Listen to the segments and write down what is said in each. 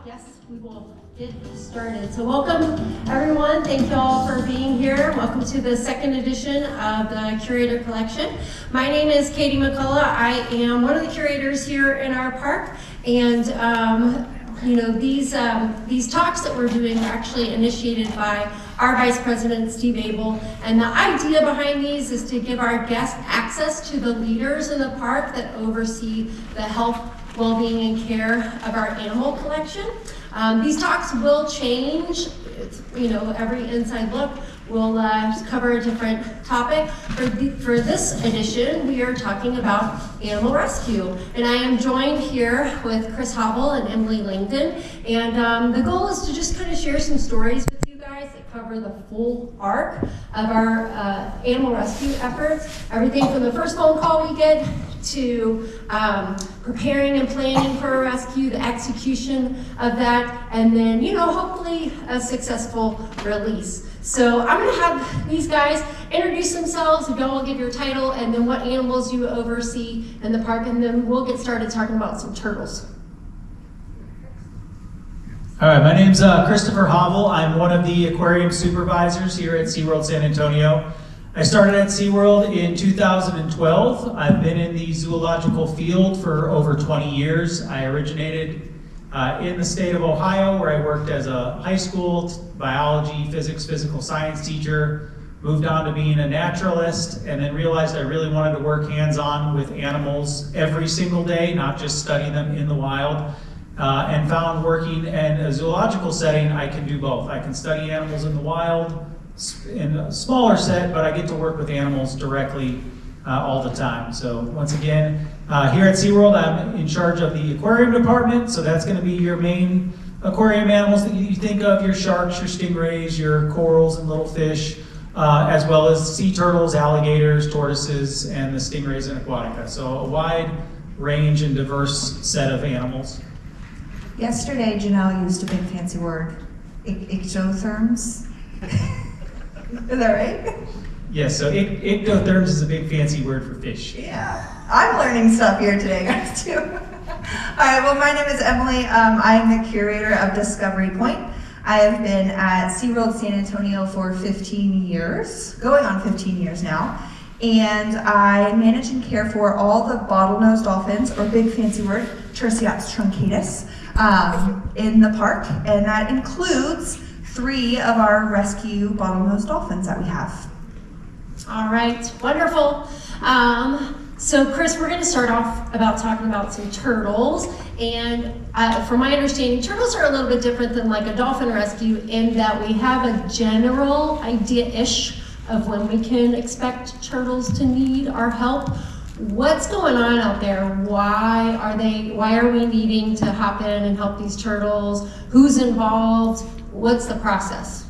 Yes, we will get started. So welcome everyone. Thank you all for being here. Welcome to the second edition of the Curator collection. My name is Katie McCullough. I am one of the curators here in our park. And these talks that we're doing are actually initiated by our Vice President, Steve Abel. And the idea behind these is to give our guests access to the leaders in the park that oversee the health, well-being, and care of our animal collection. These talks will change. Every inside look will cover a different topic. For this edition, we are talking about animal rescue. And I am joined here with Chris Hobble and Emily Langdon. And the goal is to just kind of share some stories with you guys that cover the full arc of our animal rescue efforts. Everything from the first phone call we get to preparing and planning for a rescue, the execution of that, and then, hopefully a successful release. So I'm going to have these guys introduce themselves. You all give your title and then what animals you oversee in the park, and then we'll get started talking about some turtles. All right, my name's Christopher Hobble. I'm one of the aquarium supervisors here at SeaWorld San Antonio. I started at SeaWorld in 2012. I've been in the zoological field for over 20 years. I originated in the state of Ohio, where I worked as a high school biology, physics, physical science teacher, moved on to being a naturalist, and then realized I really wanted to work hands-on with animals every single day, not just study them in the wild, and found working in a zoological setting, I can do both. I can study animals in the wild, in a smaller set, but I get to work with animals directly all the time. So once again, here at SeaWorld, I'm in charge of the aquarium department, so that's going to be your main aquarium animals that you think of, your sharks, your stingrays, your corals and little fish, as well as sea turtles, alligators, tortoises, and the stingrays and aquatica. So a wide range and diverse set of animals. Yesterday, Janelle used a big fancy word, ectotherms. Is that right? Yes, so ectotherms is a big fancy word for fish. Yeah, I'm learning stuff here today, guys, too. All right, well, my name is Emily. I'm the curator of Discovery Point. I have been at SeaWorld San Antonio for 15 years, going on 15 years now. And I manage and care for all the bottlenose dolphins, or big fancy word, Terciops truncatus, in the park. And that includes 3 of our rescue bottlenose dolphins that we have. All right, wonderful. So Chris, we're going to start off talking about some turtles. And from my understanding, turtles are a little bit different than like a dolphin rescue in that we have a general idea-ish of when we can expect turtles to need our help. What's going on out there? Why are we needing to hop in and help these turtles? Who's involved? What's the process?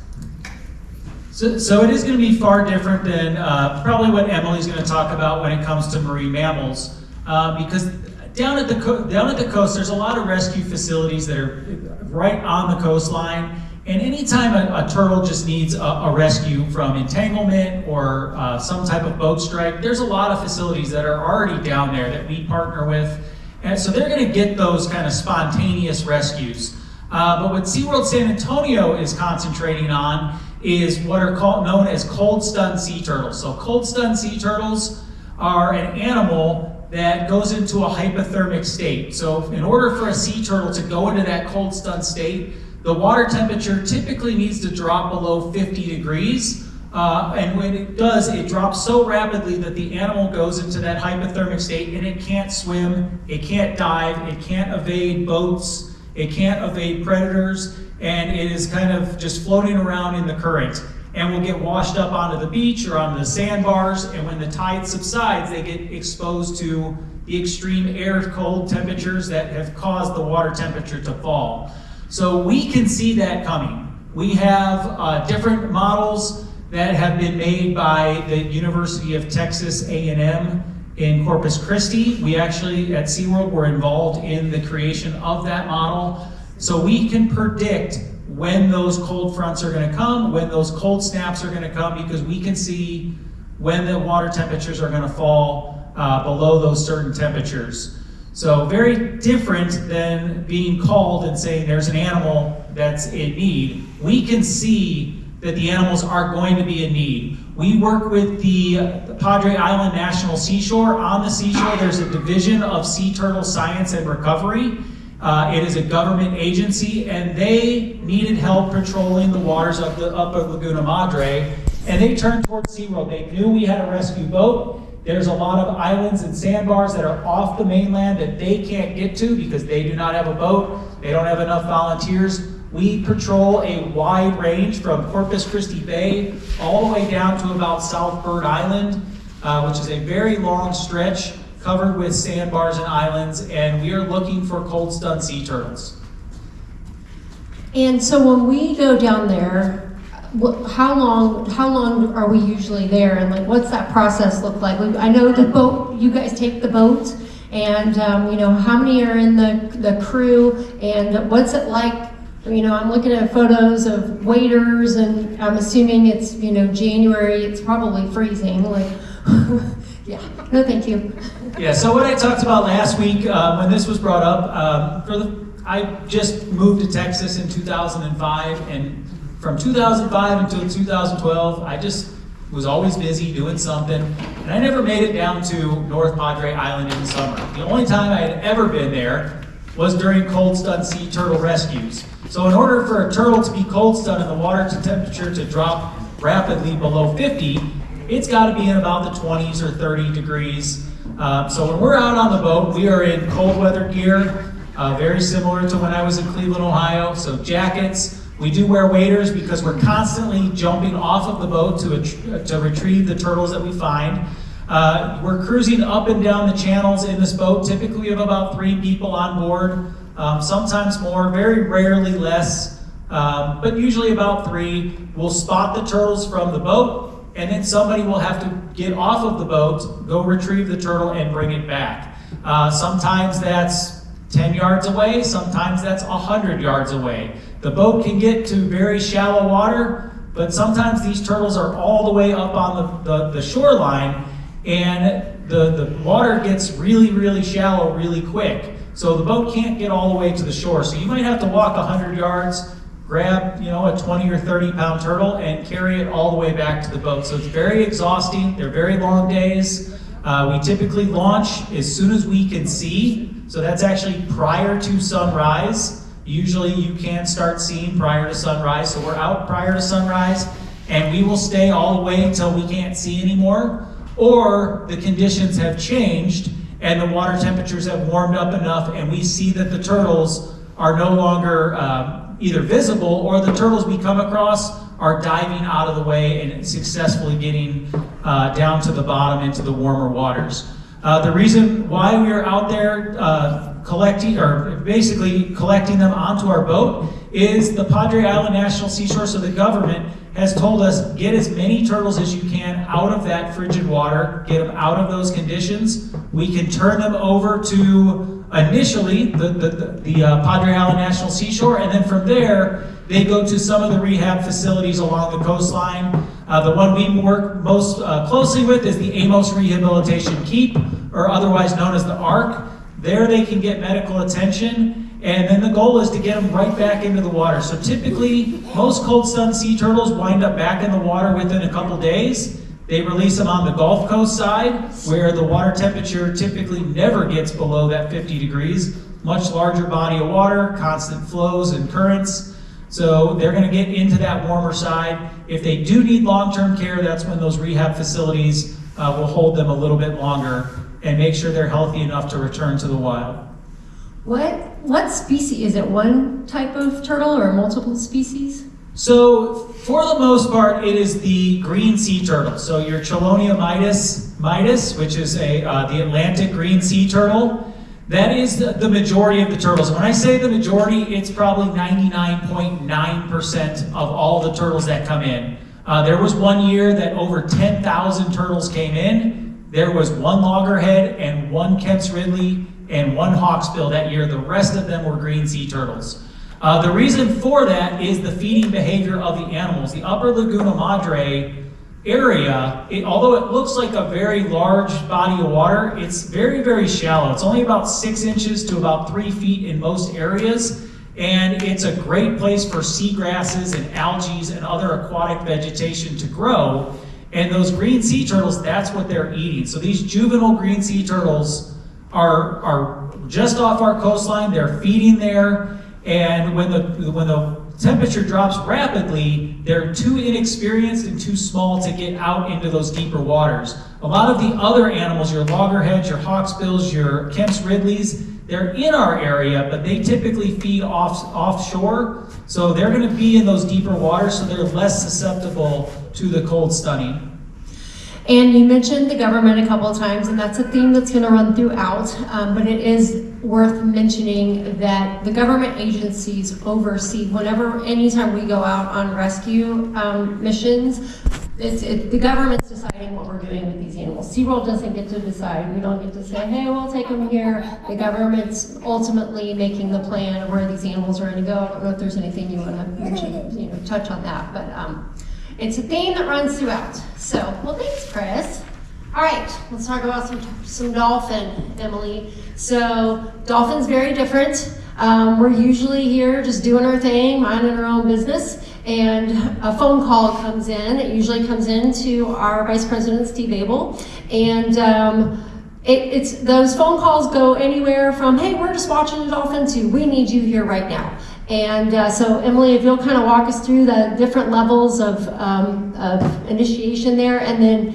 So it is going to be far different than probably what Emily's going to talk about when it comes to marine mammals, because down at the coast, there's a lot of rescue facilities that are right on the coastline, and anytime a turtle just needs a rescue from entanglement or some type of boat strike, there's a lot of facilities that are already down there that we partner with, and so they're going to get those kind of spontaneous rescues. But what SeaWorld San Antonio is concentrating on is what are known as cold stunned sea turtles. So cold stunned sea turtles are an animal that goes into a hypothermic state. So in order for a sea turtle to go into that cold stunned state, the water temperature typically needs to drop below 50 degrees. And when it does, it drops so rapidly that the animal goes into that hypothermic state and it can't swim, it can't dive, it can't evade boats, it can't evade predators, and it is kind of just floating around in the current and will get washed up onto the beach or onto the sandbars, and when the tide subsides, they get exposed to the extreme air cold temperatures that have caused the water temperature to fall. So we can see that coming. We have different models that have been made by the University of Texas A&M in Corpus Christi. We actually, at SeaWorld, were involved in the creation of that model. So we can predict when those cold fronts are going to come, when those cold snaps are going to come, because we can see when the water temperatures are going to fall below those certain temperatures. So very different than being called and saying there's an animal that's in need. We can see that the animals are going to be in need. We work with the Padre Island National Seashore. On the seashore, there's a division of sea turtle science and recovery. It is a government agency, and they needed help patrolling the waters of the upper Laguna Madre, and they turned towards SeaWorld. They knew we had a rescue boat. There's a lot of islands and sandbars that are off the mainland that they can't get to because they do not have a boat. They don't have enough volunteers. We patrol a wide range from Corpus Christi Bay all the way down to about South Bird Island, which is a very long stretch covered with sandbars and islands, and we are looking for cold stun sea turtles. And so when we go down there, how long are we usually there, and like what's that process look like? I know the boat, you guys take the boat, and how many are in the crew, and what's it like? I'm looking at photos of waders, and I'm assuming it's January. It's probably freezing. Yeah, no, thank you. Yeah. So what I talked about last week when this was brought up, I just moved to Texas in 2005, and from 2005 until 2012, I just was always busy doing something, and I never made it down to North Padre Island in the summer. The only time I had ever been there was during cold stun sea turtle rescues. So in order for a turtle to be cold stun and the water temperature to drop rapidly below 50, it's got to be in about the 20s or 30 degrees. So when we're out on the boat, we are in cold weather gear, very similar to when I was in Cleveland, Ohio. So jackets. We do wear waders because we're constantly jumping off of the boat to retrieve the turtles that we find. We're cruising up and down the channels in this boat. Typically we have about 3 people on board, sometimes more, very rarely less, but usually about 3. We'll spot the turtles from the boat, and then somebody will have to get off of the boat, go retrieve the turtle, and bring it back. Sometimes that's 10 yards away, sometimes that's 100 yards away. The boat can get to very shallow water, but sometimes these turtles are all the way up on the shoreline, and the water gets really, really shallow really quick. So the boat can't get all the way to the shore. So you might have to walk 100 yards, grab a 20 or 30 pound turtle, and carry it all the way back to the boat. So it's very exhausting. They're very long days. We typically launch as soon as we can see. So that's actually prior to sunrise. Usually you can start seeing prior to sunrise. So we're out prior to sunrise, and we will stay all the way until we can't see anymore, or the conditions have changed and the water temperatures have warmed up enough and we see that the turtles are no longer either visible, or the turtles we come across are diving out of the way and successfully getting down to the bottom into the warmer waters. The reason why we are out there collecting them onto our boat is the Padre Island National Seashore. So the government has told us, get as many turtles as you can out of that frigid water, get them out of those conditions. We can turn them over to initially the Padre Island National Seashore, and then from there they go to some of the rehab facilities along the coastline. The one we work most closely with is the Amos Rehabilitation Keep, or otherwise known as the ARC. There they can get medical attention, and then the goal is to get them right back into the water. So typically, most cold stun sea turtles wind up back in the water within a couple days. They release them on the Gulf Coast side, where the water temperature typically never gets below that 50 degrees. Much larger body of water, constant flows and currents. So they're going to get into that warmer side. If they do need long-term care, that's when those rehab facilities will hold them a little bit longer and make sure they're healthy enough to return to the wild. What species? Is it one type of turtle or multiple species? So for the most part, it is the green sea turtle. So your Chelonia mitis, which is the Atlantic green sea turtle, that is the majority of the turtles. When I say the majority, it's probably 99.9% of all the turtles that come in. There was one year that over 10,000 turtles came in. There was one loggerhead and one Kemp's Ridley and one hawksbill that year. The rest of them were green sea turtles. The reason for that is the feeding behavior of the animals. The upper Laguna Madre area, although it looks like a very large body of water, it's very, very shallow. It's only about 6 inches to about 3 feet in most areas, and it's a great place for seagrasses and algae and other aquatic vegetation to grow. And those green sea turtles, that's what they're eating. So these juvenile green sea turtles are just off our coastline. They're feeding there, and when the temperature drops rapidly, they're too inexperienced and too small to get out into those deeper waters. A lot of the other animals, your loggerheads, your hawksbills, your Kemp's Ridleys, they're in our area, but they typically feed offshore. So they're going to be in those deeper waters, so they're less susceptible to the cold stunning. And you mentioned the government a couple of times, and that's a theme that's going to run throughout, but it is worth mentioning that the government agencies oversee anytime we go out on rescue missions, the government's deciding what we're doing with these animals. SeaWorld doesn't get to decide. We don't get to say, hey, we'll take them here. The government's ultimately making the plan of where these animals are going to go. I don't know if there's anything you want to mention, touch on that, but it's a theme that runs throughout. So, well, thanks, Chris. All right, let's talk about some dolphin, Emily. So, dolphin's very different. We're usually here just doing our thing, minding our own business, and a phone call comes in. It usually comes in to our Vice President, Steve Abel, and those phone calls go anywhere from, hey, we're just watching a dolphin, to we need you here right now. And so, Emily, if you'll kind of walk us through the different levels of initiation there, and then,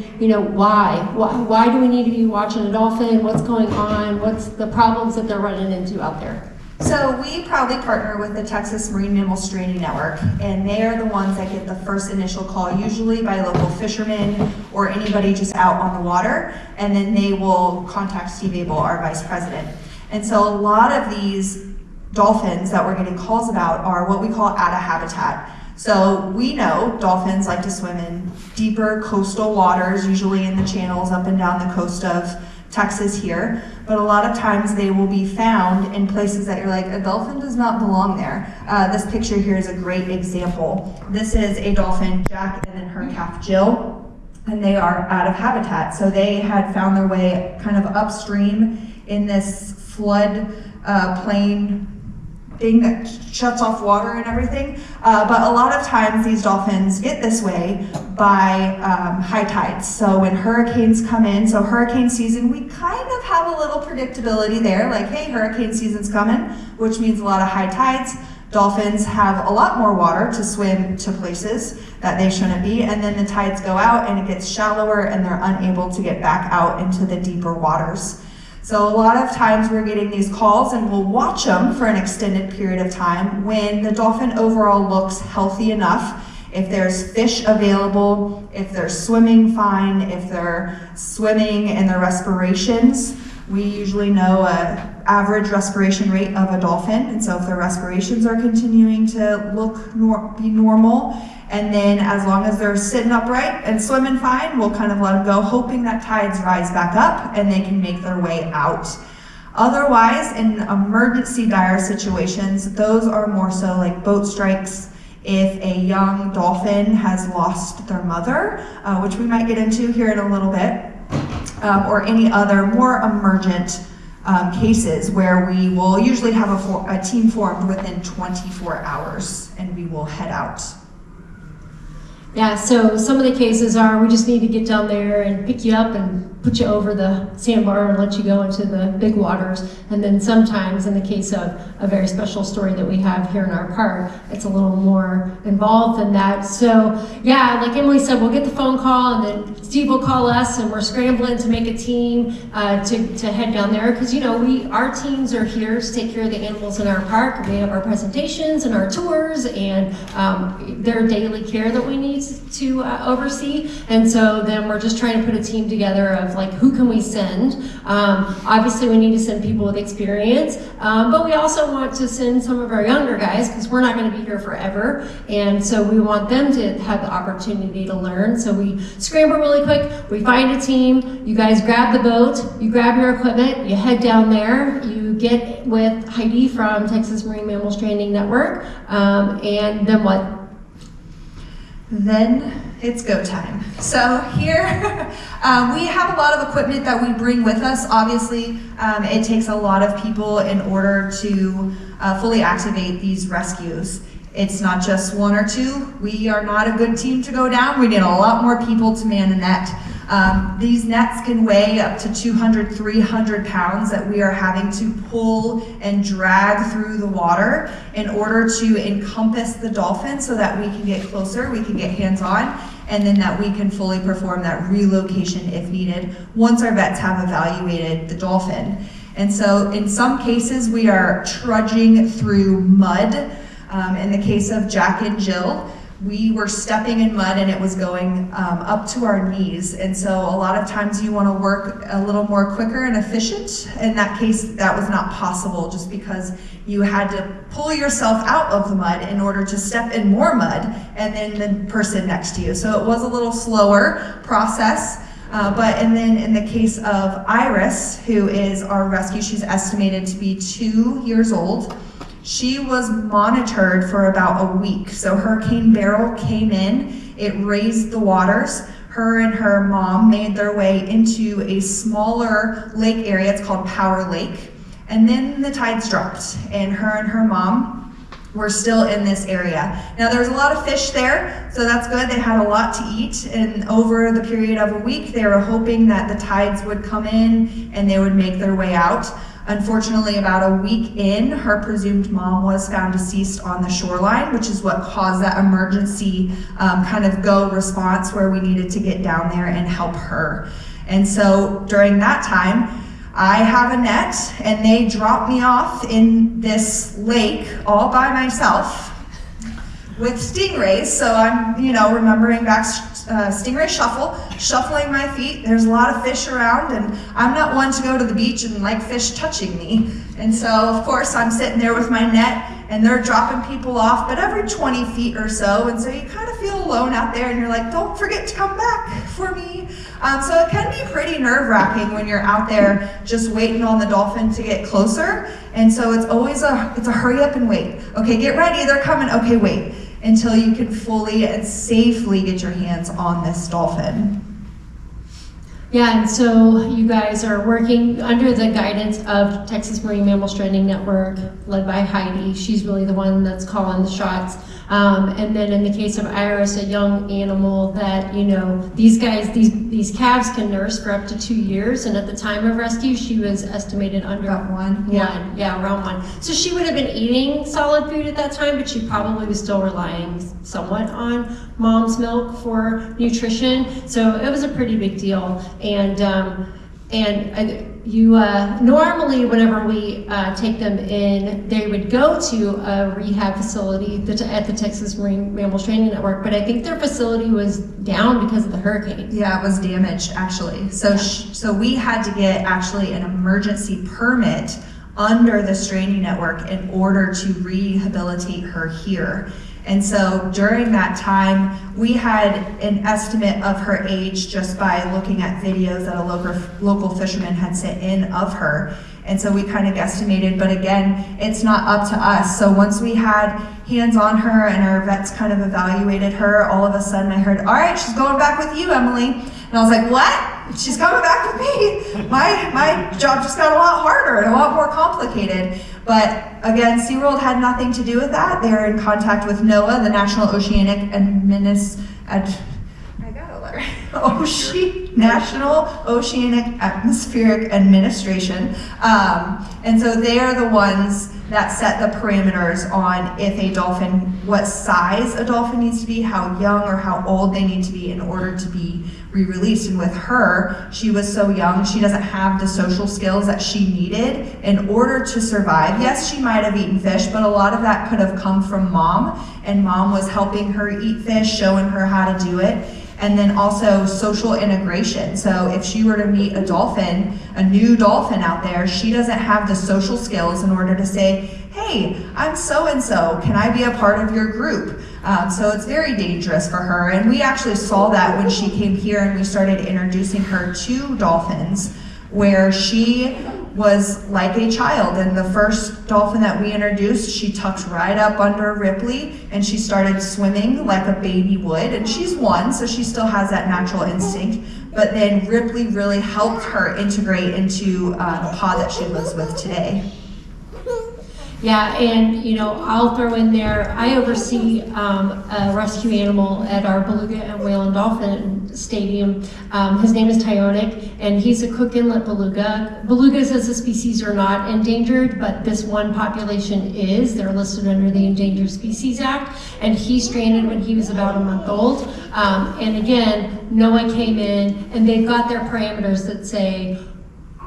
why do we need to be watching a dolphin? What's going on? What's the problems that they're running into out there? So we proudly partner with the Texas Marine Mammal Training Network, and they are the ones that get the first initial call, usually by local fishermen or anybody just out on the water, and then they will contact Steve Abel, our vice president. And so a lot of these dolphins that we're getting calls about are what we call out of habitat. So we know dolphins like to swim in deeper coastal waters, usually in the channels up and down the coast of Texas here, but a lot of times they will be found in places that you're like, a dolphin does not belong there. This picture here is a great example. This is a dolphin, Jack, and then her calf, Jill, and they are out of habitat. So they had found their way kind of upstream in this flood plain thing that shuts off water and everything. But a lot of times these dolphins get this way by high tides. So when hurricanes come in, so hurricane season, we kind of have a little predictability there, like, hey, hurricane season's coming, which means a lot of high tides. Dolphins have a lot more water to swim to places that they shouldn't be, and then the tides go out and it gets shallower and they're unable to get back out into the deeper waters. So a lot of times we're getting these calls and we'll watch them for an extended period of time when the dolphin overall looks healthy enough. If there's fish available, if they're swimming fine, if they're swimming in their respirations. We usually know an average respiration rate of a dolphin, and so if their respirations are continuing to be normal, and then as long as they're sitting upright and swimming fine, we'll kind of let them go, hoping that tides rise back up and they can make their way out. Otherwise, in emergency dire situations, those are more so like boat strikes. If a young dolphin has lost their mother, which we might get into here in a little bit, or any other more emergent cases where we will usually have a team formed within 24 hours and we will head out. Yeah, so some of the cases are we just need to get down there and pick you up and put you over the sandbar and let you go into the big waters. And then sometimes, in the case of a very special story that we have here in our park, it's a little more involved than that. So yeah, like Emily said, we'll get the phone call and then Steve will call us and we're scrambling to make a team to head down there, because our teams are here to take care of the animals in our park. We have our presentations and our tours and their daily care that we need to oversee. And so then we're just trying to put a team together of like, who can we send? Obviously we need to send people with experience, but we also want to send some of our younger guys, because we're not going to be here forever, and so we want them to have the opportunity to learn. So we scramble really quick, we find a team, you guys grab the boat, you grab your equipment, you head down there, you get with Heidi from Texas Marine Mammal Training Network, and then what? Then it's go time. So here, we have a lot of equipment that we bring with us. Obviously, it takes a lot of people in order to fully activate these rescues. It's not just one or two. We are not a good team to go down. We need a lot more people to man a net. These nets can weigh up to 200, 300 pounds that we are having to pull and drag through the water in order to encompass the dolphin so that we can get closer, we can get hands-on, and then that we can fully perform that relocation if needed once our vets have evaluated the dolphin. And so in some cases, we are trudging through mud. In the case of Jack and Jill, we were stepping in mud and it was going up to our knees. And so a lot of times you want to work a little more quicker and efficient. In that case, that was not possible just because you had to pull yourself out of the mud in order to step in more mud and then the person next to you. So it was a little slower process. And then in the case of Iris, who is our rescue, she's estimated to be 2 years old. She was monitored for about a week. So Hurricane Beryl came in, it raised the waters. Her and her mom made their way into a smaller lake area, it's called Power Lake. And then the tides dropped and her mom were still in this area. Now there's a lot of fish there, so that's good. They had a lot to eat, and over the period of a week, they were hoping that the tides would come in and they would make their way out. Unfortunately, about a week in, her presumed mom was found deceased on the shoreline, which is what caused that emergency kind of go response where we needed to get down there and help her. And so during that time, I have a net and they drop me off in this lake all by myself with stingrays. So I'm, remembering back stingray shuffling my feet. There's a lot of fish around and I'm not one to go to the beach and like fish touching me. And so of course I'm sitting there with my net and they're dropping people off, but every 20 feet or so. And so you kind of feel alone out there and you're like, don't forget to come back for me. So it can be pretty nerve-wracking when you're out there just waiting on the dolphin to get closer. And so it's always a hurry up and wait. Okay, get ready, they're coming. Okay, wait, until you can fully and safely get your hands on this dolphin. Yeah, and so you guys are working under the guidance of Texas Marine Mammal Stranding Network, led by Heidi. She's really the one that's calling the shots. And then in the case of Iris, a young animal that, these calves can nurse for up to 2 years. And at the time of rescue, she was estimated under about one. Yeah, around 1. So she would have been eating solid food at that time, but she probably was still relying somewhat on mom's milk for nutrition. So it was a pretty big deal. And normally whenever we take them in, they would go to a rehab facility at the Texas Marine Mammal Stranding Network, but I think their facility was down because of the hurricane. Yeah, it was damaged actually. So we had to get actually an emergency permit under the stranding network in order to rehabilitate her here. And so during that time, we had an estimate of her age just by looking at videos that a local fisherman had sent in of her. And so we kind of guesstimated, but again, it's not up to us. So once we had hands on her and our vets kind of evaluated her, all of a sudden I heard, all right, she's going back with you, Emily. And I was like, what? She's coming back with me? My job just got a lot harder and a lot more complicated. But again, SeaWorld had nothing to do with that. They're in contact with NOAA, the National National Oceanic Atmospheric Administration. And so they are the ones that set the parameters on if a dolphin, what size a dolphin needs to be, how young or how old they need to be in order to be re-released. And with her, she was so young, she doesn't have the social skills that she needed in order to survive. Yes, she might have eaten fish, but a lot of that could have come from mom, and mom was helping her eat fish, showing her how to do it. And then also social integration. So if she were to meet a dolphin, a new dolphin out there, she doesn't have the social skills in order to say, hey, I'm so-and-so, can I be a part of your group? So it's very dangerous for her. And we actually saw that when she came here and we started introducing her to dolphins. where she was like a child. And the first dolphin that we introduced, she tucked right up under Ripley and she started swimming like a baby would. And she's one, so she still has that natural instinct. But then Ripley really helped her integrate into the pod that she lives with today. Yeah, and I'll throw in there, I oversee a rescue animal at our Beluga and Whale and Dolphin Stadium. His name is Tyonic, and he's a Cook Inlet beluga. Belugas as a species are not endangered, but this one population is. They're listed under the Endangered Species Act, and he stranded when he was about a month old. And again, NOAA came in, and they've got their parameters that say,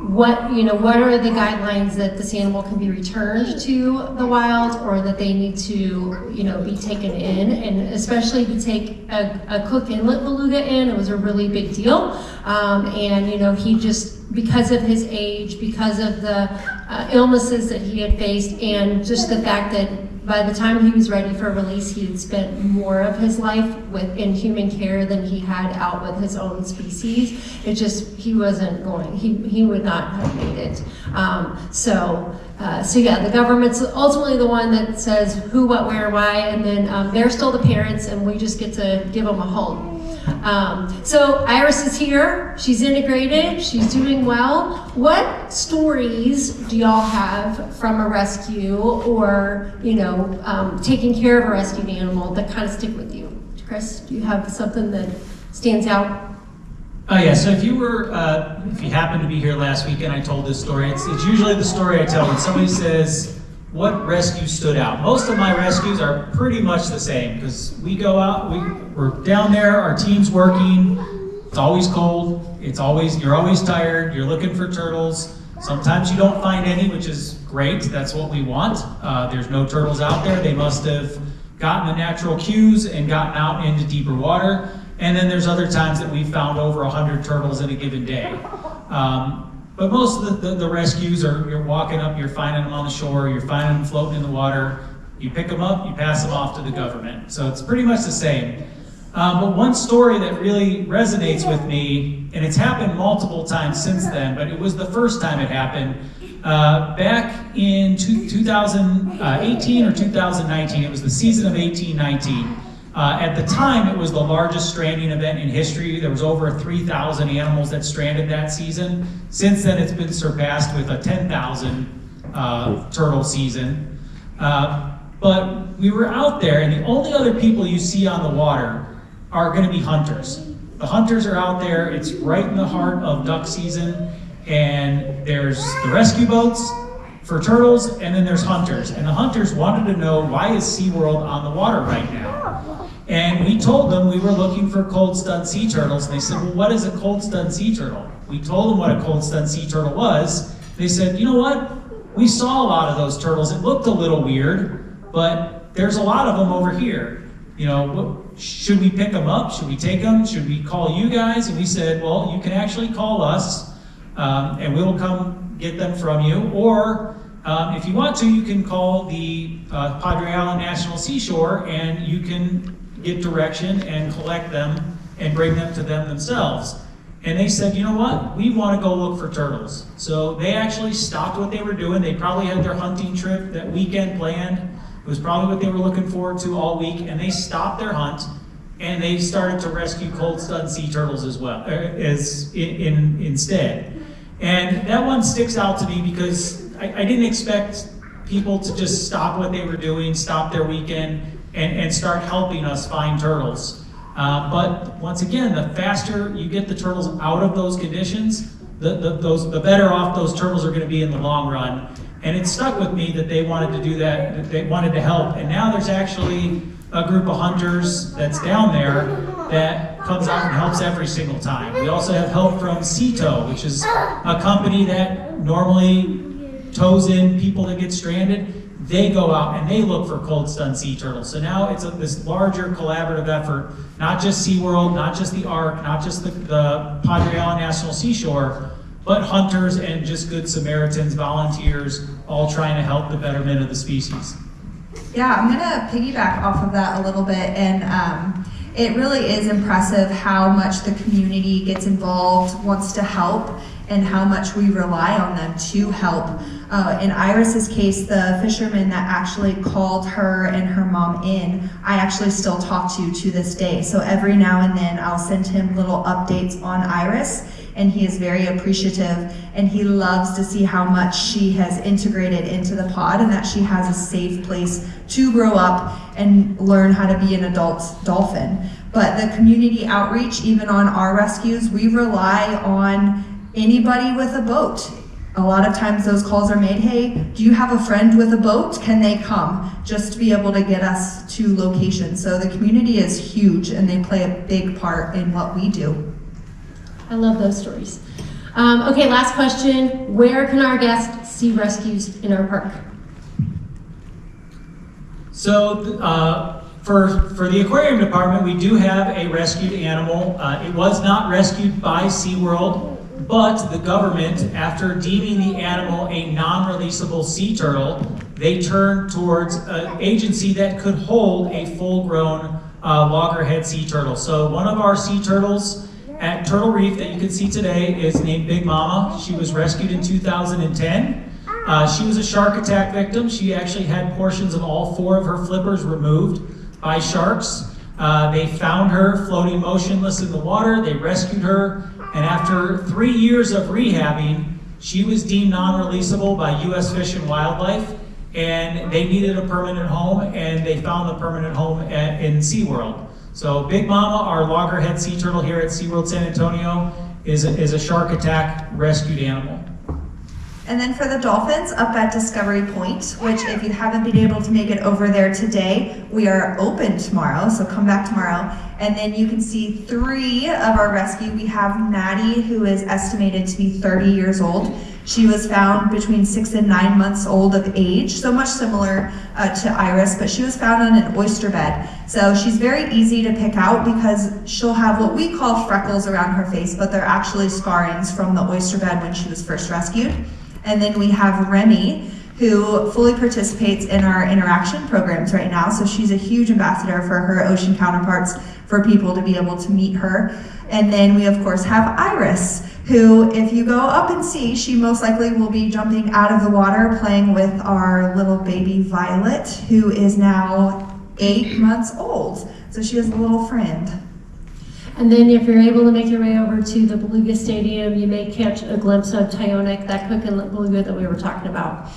what are the guidelines that this animal can be returned to the wild, or that they need to, be taken in, and especially to take a Cook Inlet beluga in, it was a really big deal. And he just, because of his age, because of the illnesses that he had faced, and just the fact that by the time he was ready for release, he had spent more of his life in human care than he had out with his own species. He wasn't going, he would not have made it. So yeah, the government's ultimately the one that says who, what, where, why, and then they're still the parents, and we just get to give them a home. So Iris is here, she's integrated, she's doing well. What stories do y'all have from a rescue or, taking care of a rescued animal that kind of stick with you? Chris, do you have something that stands out? Oh yeah, so if you happened to be here last weekend, I told this story. It's usually the story I tell when somebody says, what rescue stood out? Most of my rescues are pretty much the same, because we go out, we're down there, our team's working, it's always cold, you're always tired, you're looking for turtles. Sometimes you don't find any, which is great, that's what we want. There's no turtles out there, they must have gotten the natural cues and gotten out into deeper water. And then there's other times that we've found over 100 turtles in a given day. But most of the rescues are, you're walking up, you're finding them on the shore, you're finding them floating in the water, you pick them up, you pass them off to the government. So it's pretty much the same. But one story that really resonates with me, and it's happened multiple times since then, but it was the first time it happened, back in 2018 or 2019, it was the season of 18-19. At the time, it was the largest stranding event in history. There was over 3,000 animals that stranded that season. Since then, it's been surpassed with a 10,000 turtle season. But we were out there, and the only other people you see on the water are going to be hunters. The hunters are out there. It's right in the heart of duck season, and there's the rescue boats for turtles, and then there's hunters. And the hunters wanted to know, why is SeaWorld on the water right now? And we told them we were looking for cold stunned sea turtles. And they said, well, what is a cold stunned sea turtle? We told them what a cold stunned sea turtle was. They said, you know what? We saw a lot of those turtles. It looked a little weird, but there's a lot of them over here. Should we pick them up? Should we take them? Should we call you guys? And we said, well, you can actually call us, and we'll come get them from you. Or if you want to, you can call the Padre Island National Seashore, and you can get direction and collect them and bring them to them themselves. And they said, you know what? We want to go look for turtles. So they actually stopped what they were doing. They probably had their hunting trip that weekend planned. It was probably what they were looking forward to all week. And they stopped their hunt, and they started to rescue cold stunned sea turtles as well, instead. And that one sticks out to me because I didn't expect people to just stop what they were doing, stop their weekend, and start helping us find turtles. But once again, the faster you get the turtles out of those conditions, the better off those turtles are going to be in the long run. And it stuck with me that they wanted to do that they wanted to help. And now there's actually a group of hunters that's down there that comes out and helps every single time. We also have help from Sea-Tow, which is a company that normally tows in people that get stranded. They go out and they look for cold stunned sea turtles. So now it's this larger collaborative effort, not just SeaWorld, not just the ARC, not just the Padre Island National Seashore, but hunters and just good Samaritans, volunteers, all trying to help the betterment of the species. Yeah, I'm gonna piggyback off of that a little bit, and it really is impressive how much the community gets involved, wants to help, and how much we rely on them to help. In Iris's case, the fisherman that actually called her and her mom in, I actually still talk to this day. So every now and then I'll send him little updates on Iris, and he is very appreciative, and he loves to see how much she has integrated into the pod and that she has a safe place to grow up and learn how to be an adult dolphin. But the community outreach, even on our rescues, we rely on anybody with a boat. A lot of times those calls are made, hey, do you have a friend with a boat? Can they come? Just to be able to get us to locations. So the community is huge, and they play a big part in what we do. I love those stories. Okay, last question. Where can our guests see rescues in our park? So for the aquarium department, we do have a rescued animal. It was not rescued by SeaWorld, but the government, after deeming the animal a non-releasable sea turtle, they turned towards an agency that could hold a full-grown loggerhead sea turtle. So one of our sea turtles at Turtle Reef that you can see today is named Big Mama. She was rescued in 2010. She was a shark attack victim. She actually had portions of all 4 of her flippers removed by sharks. They found her floating motionless in the water. They rescued her, and after 3 years of rehabbing, she was deemed non-releasable by U.S. Fish and Wildlife, and they needed a permanent home, and they found the permanent home in SeaWorld. So Big Mama, our loggerhead sea turtle here at SeaWorld San Antonio, is a shark attack rescued animal. And then for the dolphins, up at Discovery Point, which if you haven't been able to make it over there today, we are open tomorrow, so come back tomorrow. And then you can see 3 of our rescue. We have Maddie, who is estimated to be 30 years old. She was found between 6 and 9 months old of age, so much similar to Iris, but she was found on an oyster bed. So she's very easy to pick out because she'll have what we call freckles around her face, but they're actually scarrings from the oyster bed when she was first rescued. And then we have Remy, who fully participates in our interaction programs right now. So she's a huge ambassador for her ocean counterparts, for people to be able to meet her. And then we of course have Iris, who if you go up and see, she most likely will be jumping out of the water playing with our little baby Violet, who is now 8 months old. So she has a little friend. And then if you're able to make your way over to the Beluga Stadium, you may catch a glimpse of Tyonek, that cooking beluga that we were talking about.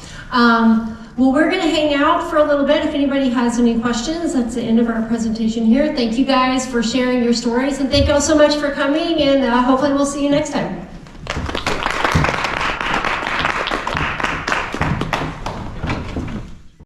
Well, we're gonna hang out for a little bit. If anybody has any questions, that's the end of our presentation here. Thank you guys for sharing your stories, and thank you all so much for coming, and hopefully we'll see you next time.